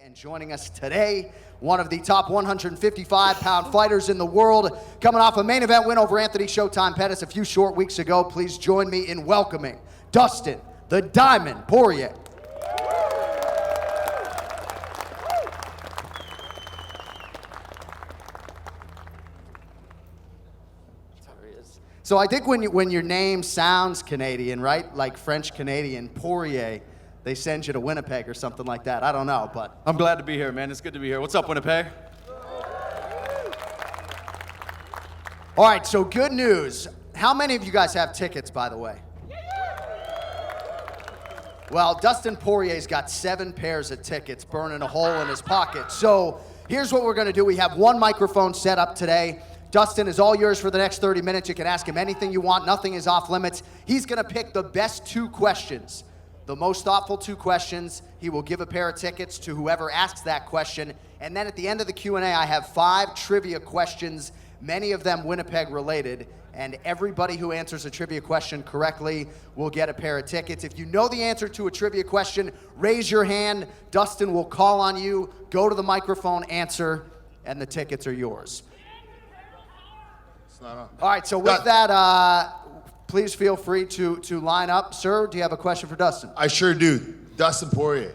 And joining us today, one of the top 155-pound fighters in the world, coming off a main event win over Anthony Showtime Pettis a few short weeks ago. Please join me in welcoming Dustin the Diamond Poirier. So I think when your name sounds Canadian, right? Like French Canadian, Poirier, they send you to Winnipeg or something like that. I don't know, but I'm glad to be here, man. It's good to be here. What's up, Winnipeg? All right, so good news. How many of you guys have tickets, by the way? Well, Dustin Poirier's got 7 pairs of tickets burning a hole in his pocket. So here's what we're gonna do. We have one microphone set up today. Dustin is all yours for the next 30 minutes. You can ask him anything you want. Nothing is off limits. He's gonna pick the best 2 questions. The most thoughtful 2 questions. He will give a pair of tickets to whoever asks that question. And then at the end of the Q&A, I have 5 trivia questions, many of them Winnipeg related. And everybody who answers a trivia question correctly will get a pair of tickets. If you know the answer to a trivia question, raise your hand. Dustin will call on you. Go to the microphone, answer, and the tickets are yours. All right, so with that, please feel free to line up. Sir, do you have a question for Dustin? I sure do. Dustin Poirier.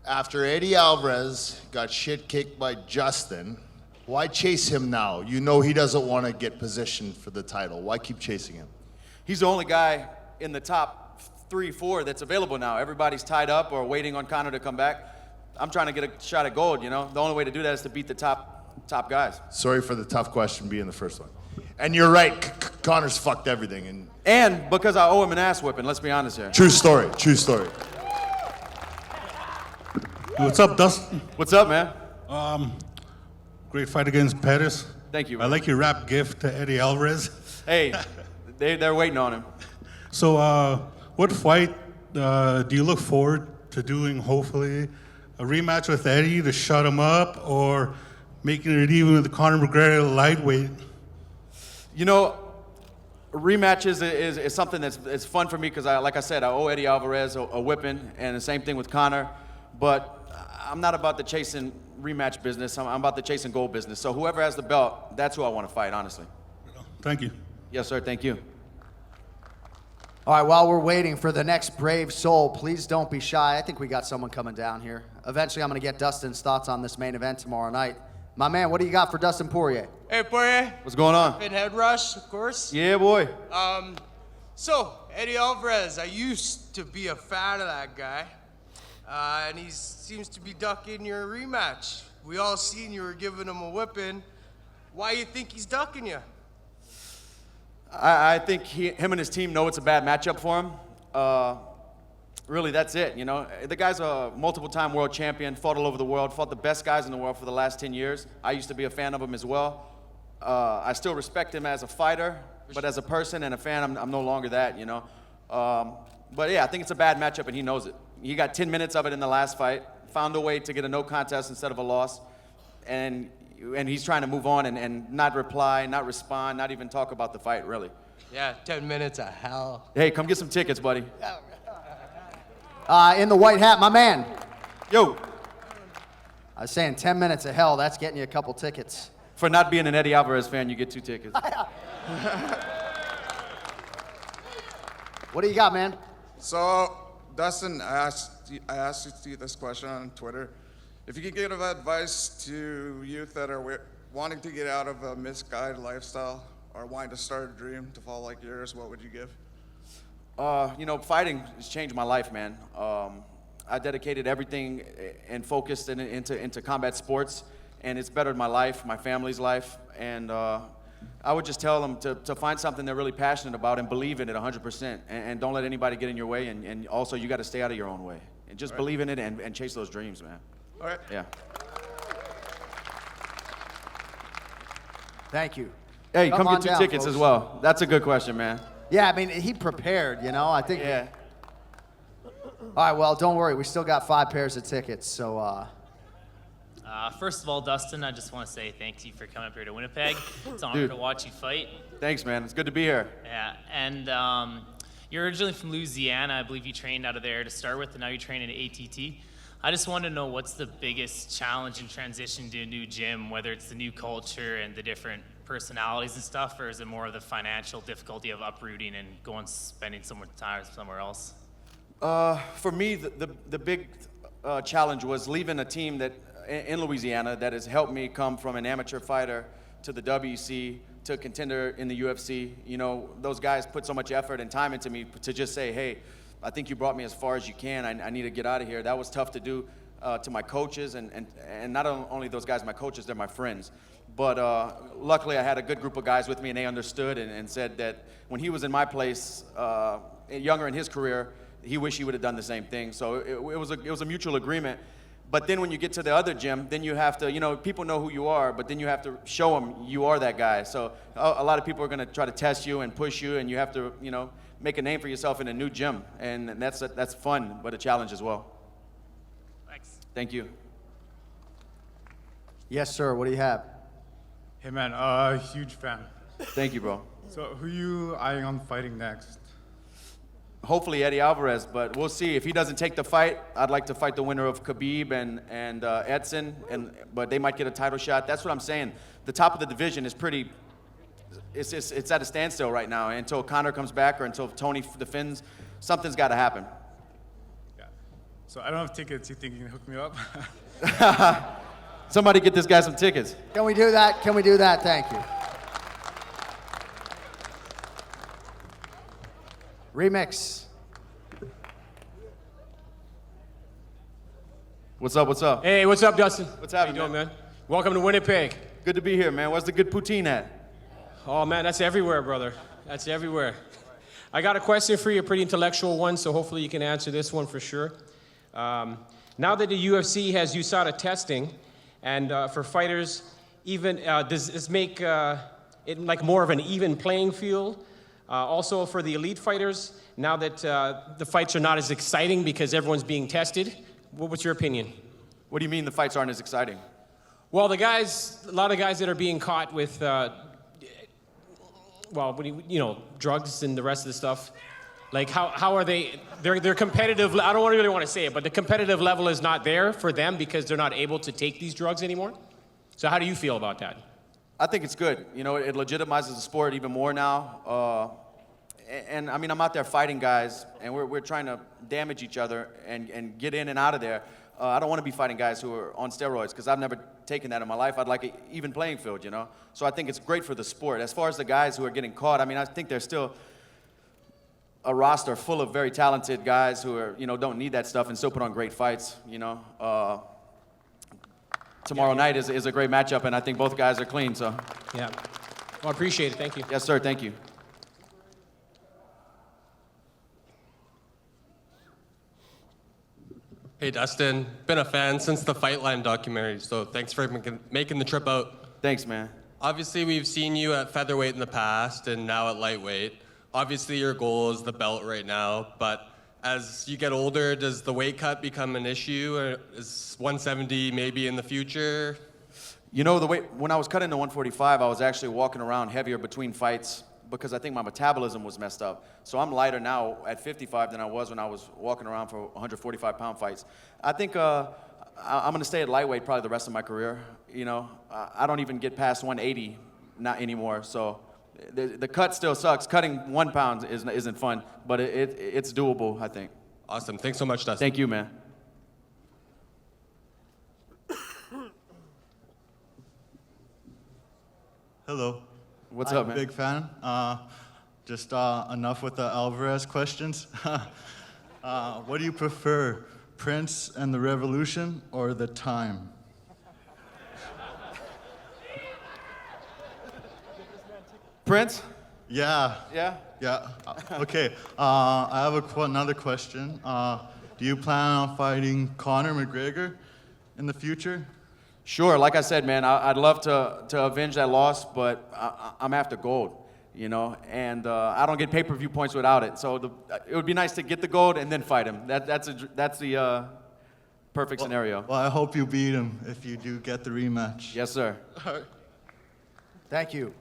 After Eddie Alvarez got shit kicked by Justin, why chase him now? You know he doesn't want to get positioned for the title. Why keep chasing him? He's the only guy in the top 3, 4 that's available now. Everybody's tied up or waiting on Conor to come back. I'm trying to get a shot at gold, you know? The only way to do that is to beat the top guys. Sorry for the tough question being the first one. And you're right, Conor's fucked everything. And because I owe him an ass whipping, let's be honest here. True story, true story. What's up, Dustin? What's up, man? Great fight against Pettis. Thank you, I man. like your rap gift to Eddie Alvarez. Hey, they're waiting on him. So, what fight do you look forward to doing, hopefully? A rematch with Eddie to shut him up, or making it even with Conor McGregor lightweight? You know, rematches is something that's fun for me because, like I said, I owe Eddie Alvarez a whipping, and the same thing with Conor. But I'm not about the chasing rematch business. I'm about the chasing gold business. So whoever has the belt, that's who I want to fight, honestly. Thank you. Yes, sir. Thank you. All right, while we're waiting for the next brave soul, please don't be shy. I think we got someone coming down here. Eventually, I'm going to get Dustin's thoughts on this main event tomorrow night. My man, what do you got for Dustin Poirier? Hey, Poirier. What's going on? Been head rush, of course. Yeah, boy. So, Eddie Alvarez, I used to be a fan of that guy. And he seems to be ducking your rematch. We all seen you were giving him a whipping. Why you think he's ducking you? I think him and his team know it's a bad matchup for him. Really, that's it, you know. The guy's a multiple-time world champion, fought all over the world, fought the best guys in the world for the last 10 years. I used to be a fan of him as well. I still respect him as a fighter, but as a person and a fan, I'm no longer that, you know. But yeah, I think it's a bad matchup, and he knows it. He got 10 minutes of it in the last fight, found a way to get a no contest instead of a loss, and he's trying to move on and not reply, not respond, not even talk about the fight, really. Yeah, 10 minutes of hell. Hey, come get some tickets, buddy. In the white hat, my man. Yo. I was saying 10 minutes of hell, that's getting you a couple tickets. For not being an Eddie Alvarez fan, you get 2 tickets. What do you got, man? So, Dustin, I asked you this question on Twitter. If you could give advice to youth that are wanting to get out of a misguided lifestyle or wanting to start a dream to follow like yours, what would you give? You know, fighting has changed my life, man. I dedicated everything and focused into combat sports, and it's bettered my life, my family's life, and I would just tell them to find something they're really passionate about and believe in it 100%, and don't let anybody get in your way, and also you got to stay out of your own way, and just believe in it and chase those dreams, man. All right. Yeah. Thank you. Hey, come on get 2 down, tickets folks. as well. That's a good question, man. Yeah, I mean, he prepared, you know, I think. Yeah. All right, well, don't worry. We still got 5 pairs of tickets, so. First of all, Dustin, I just want to say thank you for coming up here to Winnipeg. It's an honor to watch you fight. Thanks, man. It's good to be here. Yeah, and you're originally from Louisiana. I believe you trained out of there to start with, and now you train in ATT. I just want to know what's the biggest challenge in transition to a new gym, whether it's the new culture and the different personalities and stuff, or is it more of the financial difficulty of uprooting and going spending some more time somewhere else? For me, the big challenge was leaving a team that in Louisiana that has helped me come from an amateur fighter to the WC to a contender in the UFC. You know, those guys put so much effort and time into me to just say, hey, I think you brought me as far as you can. I need to get out of here. That was tough to do to my coaches, and not only those guys, my coaches, they're my friends. But luckily, I had a good group of guys with me, and they understood and said that when he was in my place, younger in his career, he wished he would have done the same thing. So it was a mutual agreement. But then when you get to the other gym, then you have to, you know, people know who you are, but then you have to show them you are that guy. So a lot of people are going to try to test you and push you, and you have to, you know, make a name for yourself in a new gym. And that's fun, but a challenge as well. Thanks. Thank you. Yes, sir. What do you have? Hey man, huge fan. Thank you, bro. So who you eyeing on fighting next? Hopefully Eddie Alvarez, but we'll see. If he doesn't take the fight, I'd like to fight the winner of Khabib and Edson, but they might get a title shot. That's what I'm saying. The top of the division is pretty, it's at a standstill right now. Until Conor comes back or until Tony defends, something's got to happen. Yeah. So I don't have tickets. You think you can hook me up? Somebody get this guy some tickets. Can we do that? Can we do that? Thank you. Remix. What's up, what's up? Hey, what's up, Dustin? What's How you happening, doing, man? Welcome to Winnipeg. Good to be here, man. Where's the good poutine at? Oh, man, that's everywhere, brother. That's everywhere. I got a question for you, a pretty intellectual one, so hopefully you can answer this one for sure. Now that the UFC has USADA testing, and for fighters, even does this make it like more of an even playing field? Also for the elite fighters, now that the fights are not as exciting because everyone's being tested, what's your opinion? What do you mean the fights aren't as exciting? Well, a lot of guys that are being caught with, drugs and the rest of the stuff, like how are they, they're competitive, I don't really want to say it, but the competitive level is not there for them because they're not able to take these drugs anymore. So how do you feel about that? I think it's good. You know, it legitimizes the sport even more now. And I mean, I'm out there fighting guys, and we're trying to damage each other and get in and out of there. I don't want to be fighting guys who are on steroids because I've never taken that in my life. I'd like an even playing field, you know? So I think it's great for the sport. As far as the guys who are getting caught, I mean, I think there's still a roster full of very talented guys who are, you know, don't need that stuff and still put on great fights, you know? Tomorrow night is a great matchup, and I think both guys are clean, so. Yeah. Well, I appreciate it. Thank you. Yes, sir. Thank you. Hey, Dustin. Been a fan since the Fightline documentary, so thanks for making the trip out. Thanks, man. Obviously, we've seen you at featherweight in the past and now at lightweight. Obviously, your goal is the belt right now, but as you get older, does the weight cut become an issue? Or is 170 maybe in the future? You know, when I was cutting to 145, I was actually walking around heavier between fights because I think my metabolism was messed up. So I'm lighter now at 55 than I was when I was walking around for 145-pound fights. I think I'm going to stay at lightweight probably the rest of my career. You know, I don't even get past 180 not anymore. So the cut still sucks. Cutting 1 pound isn't fun, but it's doable, I think. Awesome. Thanks so much, Dustin. Thank you, man. Hello. What's I'm up, man? Big fan. Just enough with the Alvarez questions. What do you prefer, Prince and the Revolution or the Time? Prince? Yeah. Yeah? Yeah. Okay. I have another question. Do you plan on fighting Conor McGregor in the future? Sure. Like I said, man, I'd love to avenge that loss, but I'm after gold, you know, and I don't get pay-per-view points without it. So it would be nice to get the gold and then fight him. That's the perfect scenario. Well, I hope you beat him if you do get the rematch. Yes, sir. Thank you.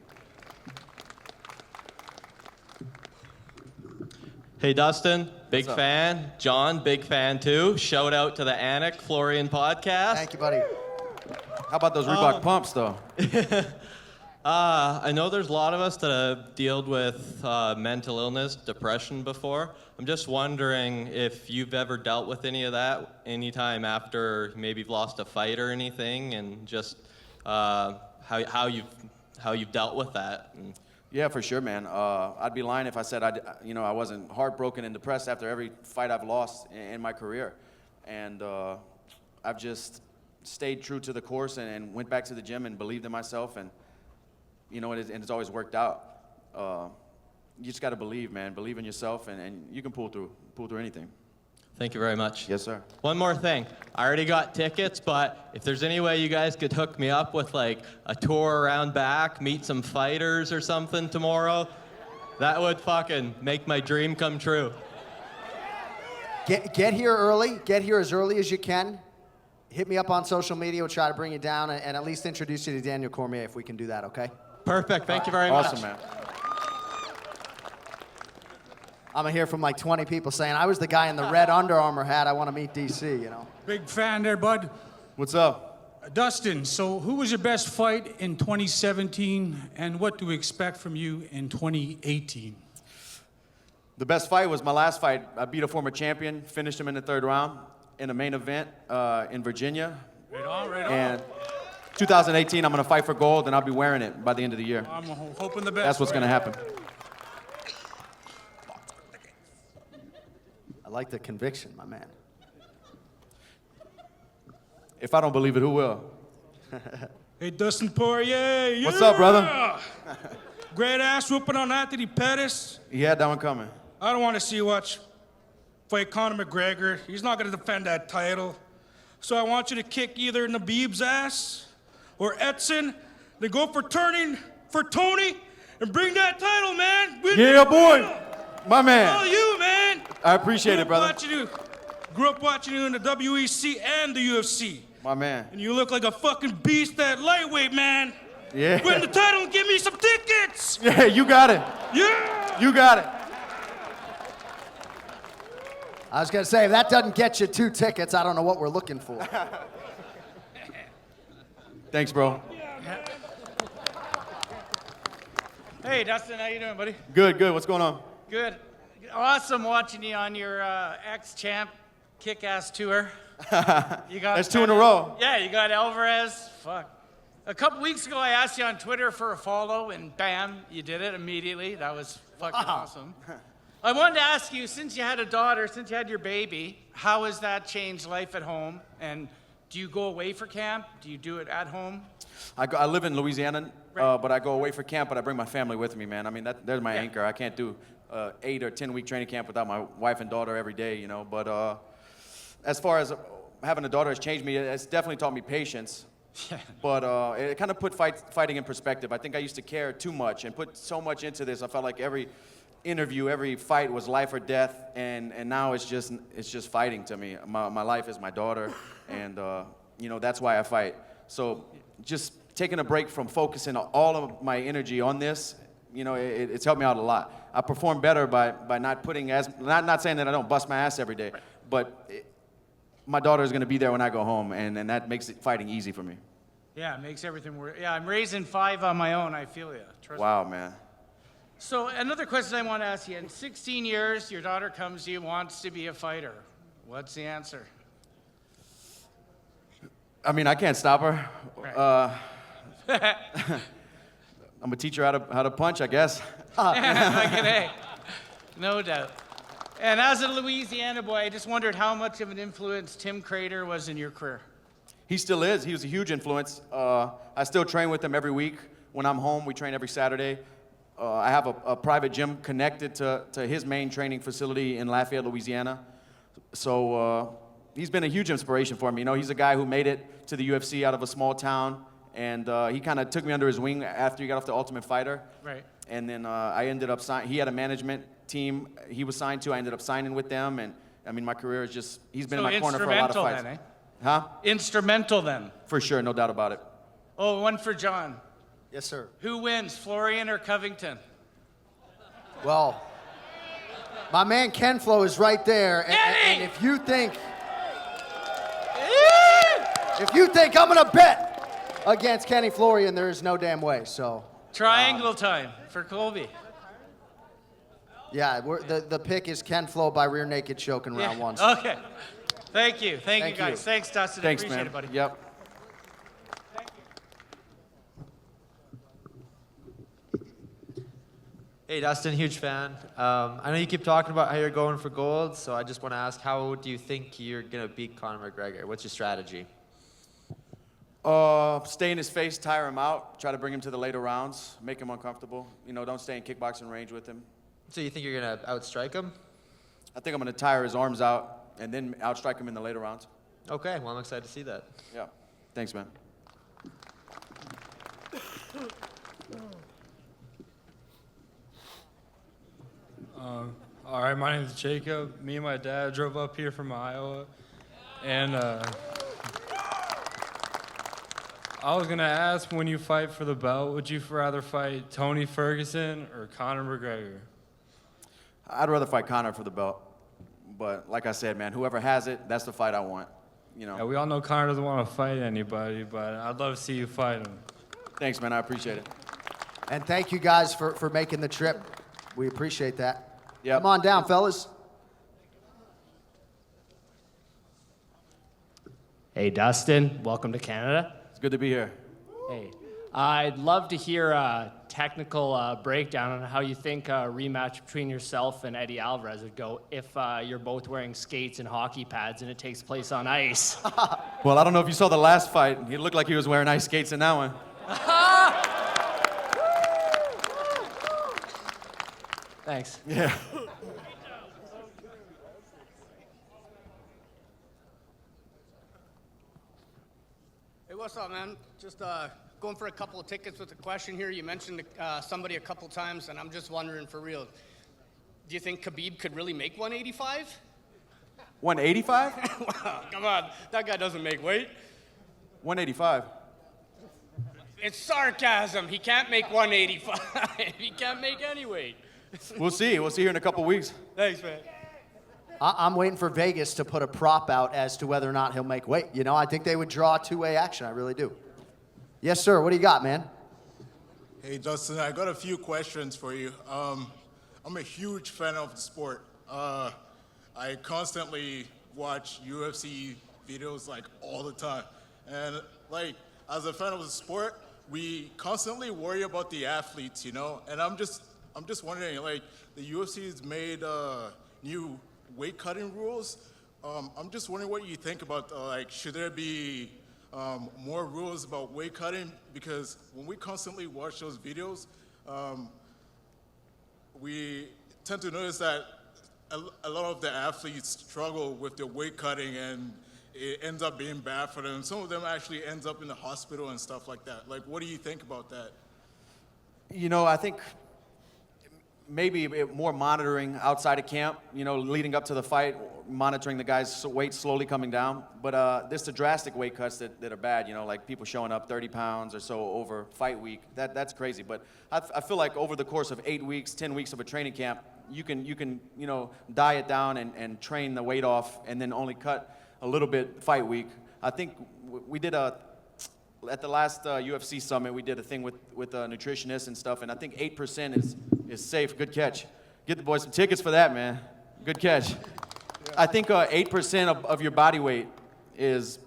Hey, Dustin. Big fan. John, big fan too. Shout out to the Anik Florian podcast. Thank you, buddy. How about those Reebok pumps, though? I know there's a lot of us that have dealt with mental illness, depression before. I'm just wondering if you've ever dealt with any of that anytime after maybe you've lost a fight or anything, and just how you've dealt with that. Yeah, for sure, man. I'd be lying if I said I wasn't heartbroken and depressed after every fight I've lost in my career, and I've just stayed true to the course and went back to the gym and believed in myself, and it's always worked out. You just got to believe, man. Believe in yourself, and you can pull through anything. Thank you very much. Yes, sir. One more thing. I already got tickets, but if there's any way you guys could hook me up with like a tour around back, meet some fighters or something tomorrow, that would fucking make my dream come true. Get here early. Get here as early as you can. Hit me up on social media. We'll try to bring you down and at least introduce you to Daniel Cormier if we can do that, okay? Perfect. Thank you very much. Awesome, man. I'm gonna hear from like 20 people saying, I was the guy in the red Under Armour hat. I want to meet DC, you know? Big fan there, bud. What's up? Dustin, so who was your best fight in 2017, and what do we expect from you in 2018? The best fight was my last fight. I beat a former champion, finished him in the third round in a main event in Virginia. Right on, right and 2018, I'm going to fight for gold, and I'll be wearing it by the end of the year. I'm hoping the best. That's what's going to happen. I like the conviction, my man. If I don't believe it, who will? Hey, Dustin Poirier. Yeah! What's up, brother? Great ass whooping on Anthony Pettis. He had that one coming. I don't want to see you fight Conor McGregor. He's not going to defend that title. So I want you to kick either Nabib's ass or Edson. They go for Tony and bring that title, man. Yeah, boy. My man. All you, man. I appreciate it, brother. Grew up watching you in the WEC and the UFC. My man. And you look like a fucking beast at lightweight, man. Yeah. Win the title and give me some tickets. Yeah, you got it. Yeah. You got it. I was gonna say, if that doesn't get you 2 tickets, I don't know what we're looking for. Thanks, bro. Hey, Dustin, how you doing, buddy? Good. What's going on? Good. Awesome watching you on your ex-champ kick-ass tour. You got That's 2 in a row. Yeah, you got Alvarez. Fuck. A couple weeks ago, I asked you on Twitter for a follow, and bam, you did it immediately. That was fucking awesome. I wanted to ask you, since you had a daughter, since you had your baby, how has that changed life at home? And do you go away for camp? Do you do it at home? I live in Louisiana, but I go away for camp, but I bring my family with me, man. I mean, there's my anchor. I can't do 8 or 10-week training camp without my wife and daughter every day, you know. But as far as having a daughter has changed me, it's definitely taught me patience. But it kind of put fighting in perspective. I think I used to care too much and put so much into this. I felt like every interview, every fight was life or death, and now it's just fighting to me. My life is my daughter, and that's why I fight. So just taking a break from focusing all of my energy on this, it's helped me out a lot. I perform better by not putting not saying that I don't bust my ass every day, but my daughter is going to be there when I go home, and that makes fighting easy for me. Yeah, it makes everything work. Yeah, I'm raising 5 on my own. I feel you. Trust me. Wow, man. So another question I want to ask you. In 16 years, your daughter comes to you, wants to be a fighter. What's the answer? I mean, I can't stop her. Right. I'm gonna teach her how to punch, I guess. No doubt. And as a Louisiana boy, I just wondered how much of an influence Tim Crater was in your career. He still is. He was a huge influence. I still train with him every week. When I'm home, we train every Saturday. I have a private gym connected to his main training facility in Lafayette, Louisiana. So he's been a huge inspiration for me. You know, he's a guy who made it to the UFC out of a small town, and he kind of took me under his wing after he got off the Ultimate Fighter. Right. And then I ended up he had a management team he was signed to. I ended up signing with them, and I mean, my career is just, he's been in my corner for a lot of fights. Then, eh? Huh? Instrumental then. For sure, no doubt about it. Oh, one for John. Yes, sir. Who wins, Florian or Covington? Well, My man Ken Flo is right there, and if you think I'm gonna bet against Kenny Florian, there is no damn way. So Triangle time for Colby. yeah, the pick is Ken Flo by rear naked choke in round one. Okay. Thank you, Thank guys. you. Thanks, Dustin. Thanks, Appreciate man. it, buddy. Yep. Hey, Dustin, huge fan. I know you keep talking about how you're going for gold, so I just want to ask, how do you think you're going to beat Conor McGregor? What's your strategy? Stay in his face, tire him out, try to bring him to the later rounds, make him uncomfortable. You know, don't stay in kickboxing range with him. So you think you're going to outstrike him? I think I'm going to tire his arms out and then outstrike him in the later rounds. Okay, well, I'm excited to see that. Yeah. Thanks, man. All right, my name is Jacob. Me and my dad drove up here from Iowa, and I was gonna ask, when you fight for the belt, would you rather fight Tony Ferguson or Conor McGregor? I'd rather fight Conor for the belt. But like I said, man, whoever has it, that's the fight I want. You know. Yeah, we all know Conor doesn't want to fight anybody, but I'd love to see you fight him. Thanks, man. I appreciate it. And thank you guys for making the trip. We appreciate that. Yep. Come on down, fellas. Hey, Dustin, welcome to Canada. It's good to be here. Hey, I'd love to hear a technical breakdown on how you think a rematch between yourself and Eddie Alvarez would go if you're both wearing skates and hockey pads and it takes place on ice. Well, I don't know if you saw the last fight. He looked like he was wearing ice skates in that one. Thanks. Yeah. Hey, what's up, man? Just going for a couple of tickets with a question here. You mentioned somebody a couple times, and I'm just wondering for real. Do you think Khabib could really make 185? 185? Come on, that guy doesn't make weight. 185. It's sarcasm. He can't make 185. He can't make any weight. We'll see. We'll see here in a couple weeks. Thanks, man. I'm waiting for Vegas to put a prop out as to whether or not he'll make weight. You know, I think they would draw two-way action. I really do. Yes, sir. What do you got, man? Hey, Dustin, I got a few questions for you. I'm a huge fan of the sport. I constantly watch UFC videos like all the time. And like, as a fan of the sport, we constantly worry about the athletes, you know? And I'm just wondering, like, the UFC has made new weight cutting rules. I'm just wondering what you think about, like, should there be more rules about weight cutting? Because when we constantly watch those videos, we tend to notice that a lot of the athletes struggle with their weight cutting, and it ends up being bad for them. Some of them actually ends up in the hospital and stuff like that. Like, what do you think about that? You know, I think maybe more monitoring outside of camp, you know, leading up to the fight, monitoring the guy's weight slowly coming down. But there's the drastic weight cuts that are bad, you know, like people showing up 30 pounds or so over fight week. That's crazy. But I feel like over the course of 8 weeks, 10 weeks of a training camp, you can you know, diet down and train the weight off and then only cut a little bit fight week. I think we did at the last UFC summit, we did a thing with nutritionists and stuff, and I think 8% is safe. Good catch. Get the boys some tickets for that, man. Good catch. Yeah. I think 8% of your body weight is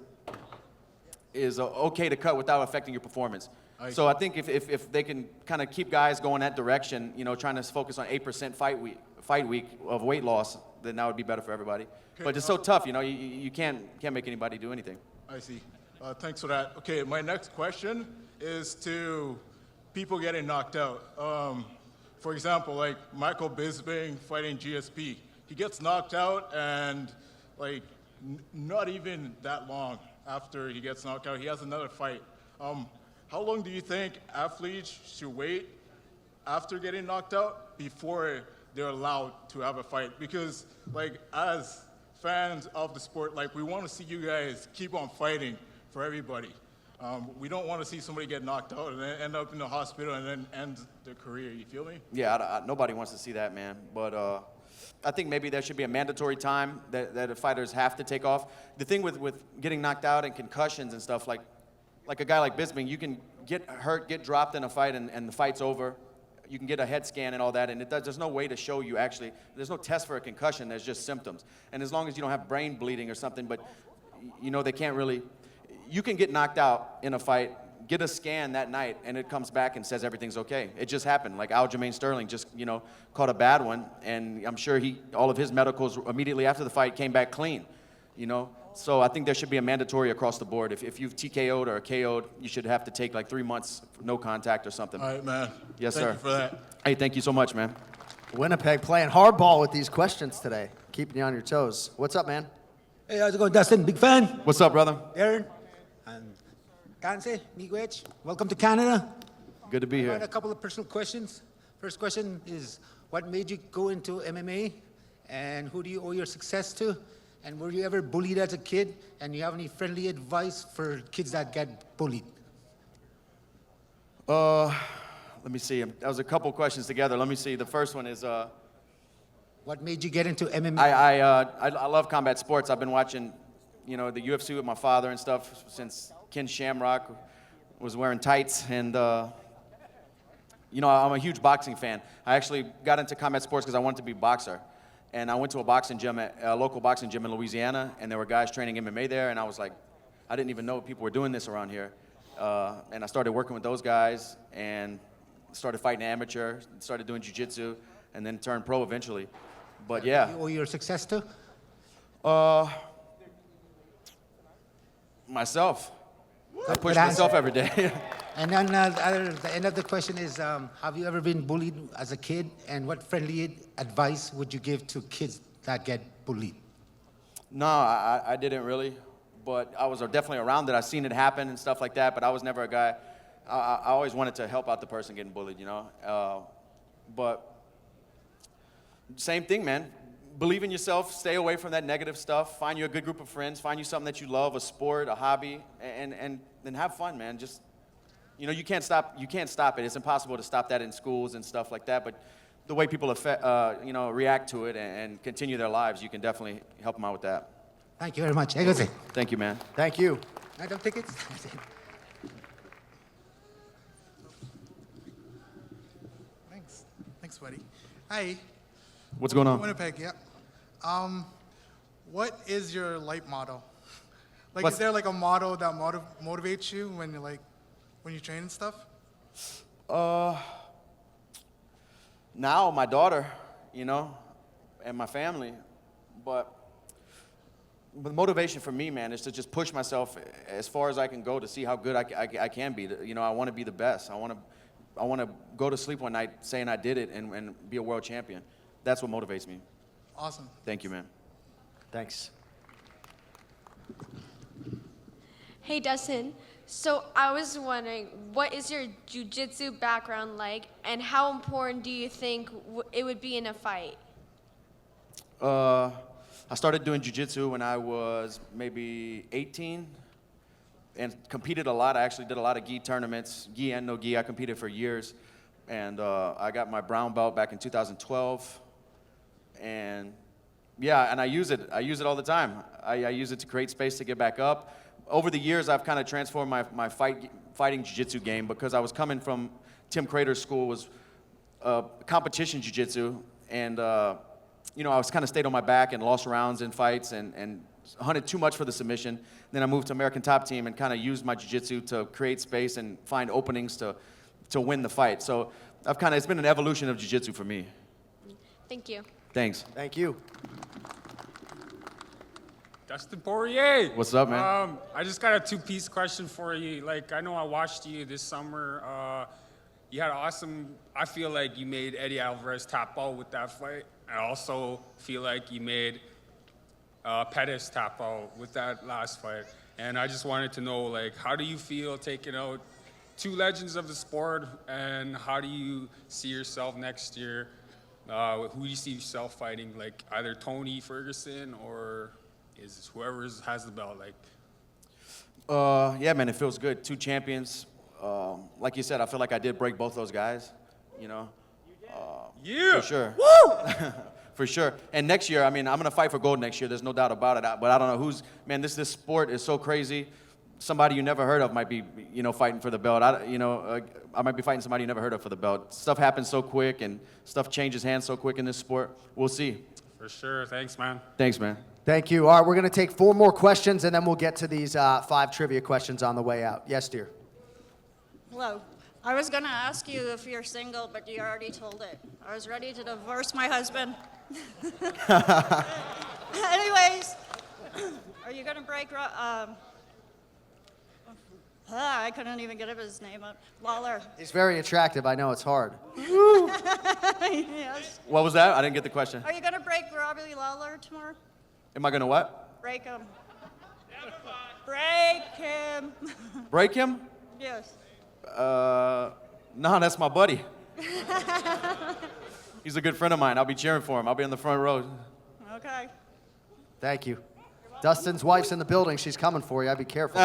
okay to cut without affecting your performance. So I think if they can kind of keep guys going that direction, you know, trying to focus on 8% fight week of weight loss, then that would be better for everybody. Okay, but it's so tough, you know, you can't make anybody do anything. I see. Thanks for that. Okay, my next question is to people getting knocked out. For example, like Michael Bisping fighting GSP. He gets knocked out, and like not even that long after he gets knocked out, he has another fight. How long do you think athletes should wait after getting knocked out before they're allowed to have a fight? Because like as fans of the sport, like we want to see you guys keep on fighting for everybody. We don't want to see somebody get knocked out and then end up in the hospital and then end their career. You feel me? Yeah, nobody wants to see that, man. But I think maybe there should be a mandatory time that fighters have to take off. The thing with getting knocked out and concussions and stuff, like a guy like Bisping, you can get hurt, get dropped in a fight, and the fight's over. You can get a head scan and all that, and there's no way to show you actually. There's no test for a concussion. There's just symptoms. And as long as you don't have brain bleeding or something, but they can't really. You can get knocked out in a fight, get a scan that night, and it comes back and says everything's okay. It just happened. Like Aljamain Sterling just, caught a bad one, and I'm sure all of his medicals immediately after the fight came back clean, So I think there should be a mandatory across the board. If you've TKO'd or KO'd, you should have to take like 3 months no contact or something. All right, man. Yes, Thank sir. you for that. Hey, thank you so much, man. Winnipeg playing hardball with these questions today, keeping you on your toes. What's up, man? Hey, how's it going, Dustin? Big fan. What's up, brother? Aaron. And Kanse, Miigwech. Welcome to Canada. Good to be I here. had a couple of personal questions. First question is, what made you go into MMA? And who do you owe your success to? And were you ever bullied as a kid? And do you have any friendly advice for kids that get bullied? Let me see. That was a couple questions together. Let me see. The first one is. What made you get into MMA? I love combat sports. I've been watching, the UFC with my father and stuff since Ken Shamrock was wearing tights, and I'm a huge boxing fan. I actually got into combat sports because I wanted to be a boxer, and I went to a local boxing gym in Louisiana, and there were guys training MMA there, and I was like, I didn't even know people were doing this around here, and I started working with those guys, and started fighting amateur, started doing jiu-jitsu, and then turned pro eventually. But yeah. You owe your success to? Myself. I push myself every day. And then the end of the question is, have you ever been bullied as a kid? And what friendly advice would you give to kids that get bullied? No, I didn't really. But I was definitely around it. I seen it happen and stuff like that. But I was never a guy. I always wanted to help out the person getting bullied, But same thing, man. Believe in yourself. Stay away from that negative stuff. Find you a good group of friends. Find you something that you love, a sport, a hobby, and then have fun, man. Just, you can't stop it. It's impossible to stop that in schools and stuff like that. But the way people react to it and continue their lives, you can definitely help them out with that. Thank you very much. Thank you, man. Thank you. I don't tickets. Thanks, buddy. Hi. What's going on? Winnipeg, yeah. What is your life motto? Like, What's- is there like a motto that motivates you when you train and stuff? Now my daughter, and my family, but the motivation for me, man, is to just push myself as far as I can go to see how good I can be. I want to be the best. I want to go to sleep one night saying I did it and be a world champion. That's what motivates me. Awesome. Thank you, man. Thanks. Hey, Dustin. So I was wondering, what is your jiu-jitsu background like, and how important do you think it would be in a fight? I started doing jiu-jitsu when I was maybe 18 and competed a lot. I actually did a lot of gi tournaments, gi and no gi. I competed for years. And I got my brown belt back in 2012. And yeah, and I use it. I use it all the time. I use it to create space to get back up. Over the years, I've kind of transformed my fighting jiu-jitsu game because I was coming from Tim Crater's school, was competition jiu-jitsu, and I was kind of stayed on my back and lost rounds in fights and hunted too much for the submission. Then I moved to American Top Team and kind of used my jiu-jitsu to create space and find openings to win the fight. So it's been an evolution of jiu-jitsu for me. Thank you. Thanks. Thank you. Dustin Poirier. What's up, man? I just got a two-piece question for you. Like, I know I watched you this summer. You had awesome. I feel like you made Eddie Alvarez tap out with that fight. I also feel like you made Pettis tap out with that last fight. And I just wanted to know, like, how do you feel taking out two legends of the sport, and how do you see yourself next year? Who do you see yourself fighting? Like, either Tony Ferguson or is whoever has the belt? Like, yeah, man, it feels good. Two champions. Like you said, I feel like I did break both those guys. Yeah. For sure. Woo! for sure. And next year, I mean, I'm gonna fight for gold next year. There's no doubt about it. But I don't know who's. Man, this sport is so crazy. Somebody you never heard of might be, fighting for the belt. I might be fighting somebody you never heard of for the belt. Stuff happens so quick, and stuff changes hands so quick in this sport. We'll see. For sure. Thanks, man. Thanks, man. Thank you. All right, we're going to take 4 more questions, and then we'll get to these 5 trivia questions on the way out. Yes, dear. Hello. I was going to ask you if you're single, but you already told it. I was ready to divorce my husband. Anyways, are you going to break... I couldn't even get his name up. Lawler. He's very attractive. I know it's hard. Yes. What was that? I didn't get the question. Are you going to break Robbie Lawler tomorrow? Am I gonna what? Break him. Break him. Break him? Yes. No, that's my buddy. He's a good friend of mine. I'll be cheering for him. I'll be in the front row. Okay. Thank you. Dustin's wife's in the building. She's coming for you. I'd be careful.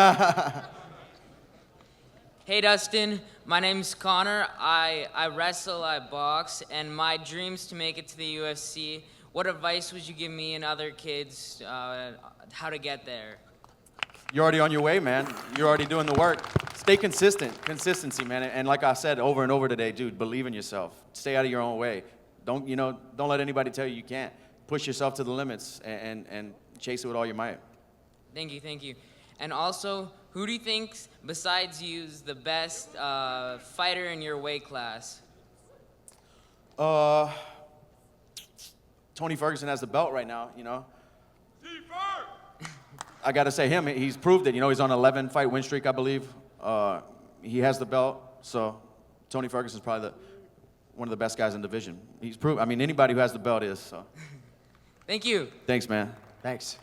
Hey Dustin, my name's Conor. I wrestle, I box, and my dream's to make it to the UFC. What advice would you give me and other kids how to get there? You're already on your way, man. You're already doing the work. Stay consistent. Consistency, man. And like I said over and over today, dude, believe in yourself. Stay out of your own way. Don't let anybody tell you can't. Push yourself to the limits and chase it with all your might. Thank you. And also, who do you think, besides you, is the best fighter in your weight class? Tony Ferguson has the belt right now, I got to say him. He's proved it. He's on an 11-fight win streak, I believe. He has the belt. So Tony Ferguson's probably one of the best guys in the division. He's proved. I mean, anybody who has the belt is. So. Thank you. Thanks, man. Thanks.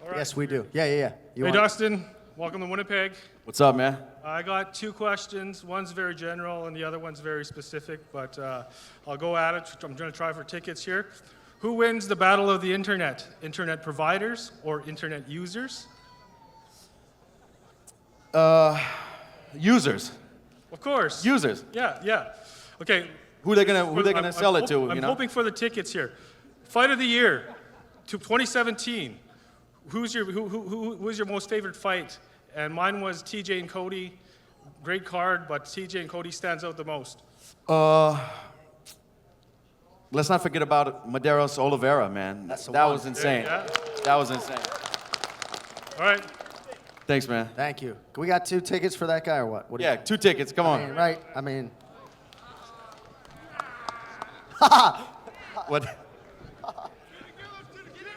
All right. Yes, we do. Yeah. Hey, Dustin. Welcome to Winnipeg. What's up, man? I got 2 questions. One's very general, and the other one's very specific, but I'll go at it. I'm going to try for tickets here. Who wins the battle of the internet? Internet providers or internet users? Users. Of course. Users. Yeah. Okay. Who they gonna sell it to? I'm hoping for the tickets here. Fight of the year, to 2017. Who was your most favorite fight? And mine was TJ and Cody. Great card, but TJ and Cody stands out the most. Let's not forget about Medeiros Oliveira, man. That was insane. Yeah. That was insane. All right. Thanks, man. Thank you. We got 2 tickets for that guy or what? Yeah, 2 tickets. Come on. Right? What?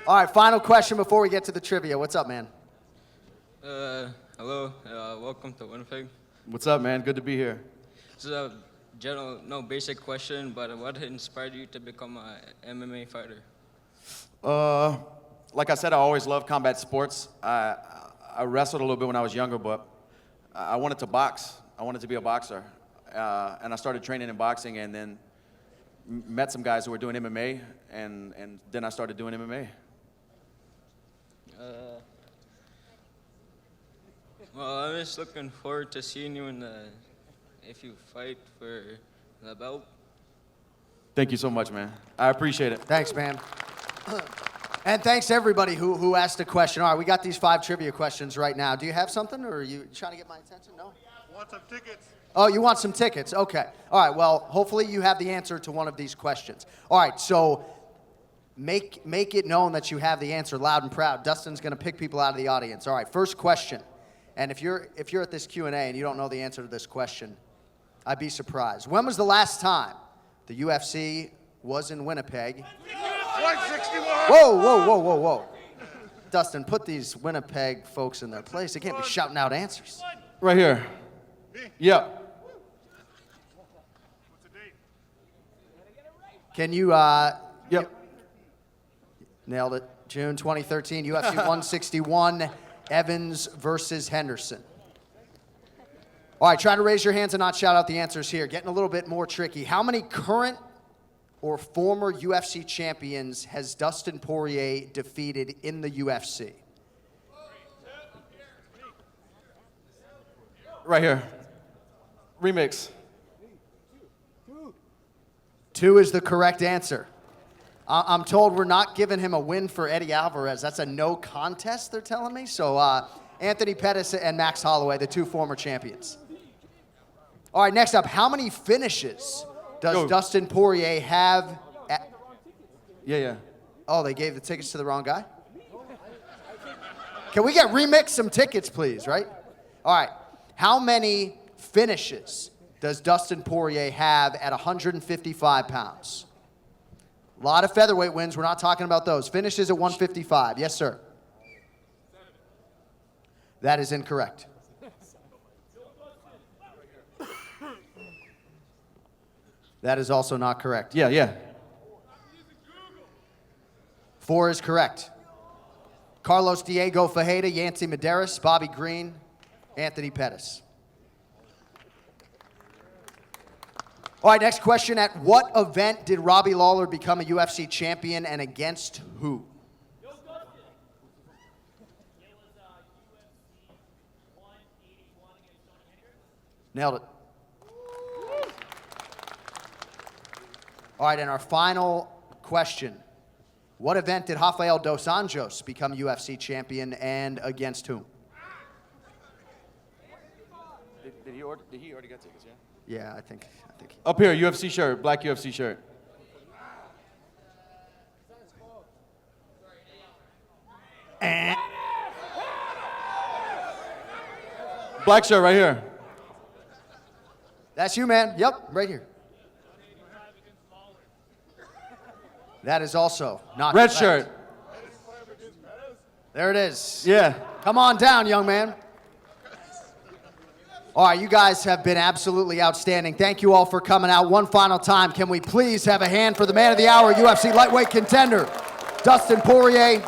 All right, final question before we get to the trivia. What's up, man? Hello. Welcome to Winnipeg. What's up, man? Good to be here. This is a basic question, but what inspired you to become an MMA fighter? Like I said, I always loved combat sports. I wrestled a little bit when I was younger, but I wanted to box. I wanted to be a boxer. And I started training in boxing and then met some guys who were doing MMA, and then I started doing MMA. Well, I'm just looking forward to seeing you if you fight for the belt. Thank you so much, man. I appreciate it. Thanks, man. And thanks everybody who asked a question. All right, we got these 5 trivia questions right now. Do you have something, or are you trying to get my attention? No? Want some tickets? Oh, you want some tickets? Okay. All right, well, hopefully you have the answer to one of these questions. All right, so make it known that you have the answer loud and proud. Dustin's going to pick people out of the audience. All right, first question. And if you're at this Q&A and you don't know the answer to this question, I'd be surprised. When was the last time the UFC was in Winnipeg? 161! Whoa. Dustin, put these Winnipeg folks in their place. They can't be shouting out answers. Right here. Yeah. Can you, Yep. Nailed it. June 2013, UFC 161, Evans versus Henderson. All right, try to raise your hands and not shout out the answers here. Getting a little bit more tricky. How many current or former UFC champions has Dustin Poirier defeated in the UFC? Right here. Remix. 2 is the correct answer. I'm told we're not giving him a win for Eddie Alvarez. That's a no contest, they're telling me. So Anthony Pettis and Max Holloway, the 2 former champions. All right, next up, how many finishes does Dustin Poirier have? Yeah. Oh, they gave the tickets to the wrong guy? Can we get remix some tickets, please, right? All right, how many finishes does Dustin Poirier have at 155 pounds? A lot of featherweight wins. We're not talking about those. Finishes at 155. Yes, sir. That is incorrect. That is also not correct. Yeah. 4 is correct. Carlos Diego Fajeda, Yancy Medeiros, Bobby Green, Anthony Pettis. All right, next question. At what event did Robbie Lawler become a UFC champion and against who? Nailed it. All right, and our final question. What event did Rafael Dos Anjos become UFC champion and against whom? Did he already get tickets, yeah? Yeah, I think. Up here, UFC shirt, black UFC shirt. Black shirt right here. That's you, man. Yep, right here. That is also not Red correct. shirt. There it is. Yeah. Come on down, young man. All right, you guys have been absolutely outstanding. Thank you all for coming out. One final time, can we please have a hand for the man of the hour, UFC lightweight contender, Dustin Poirier.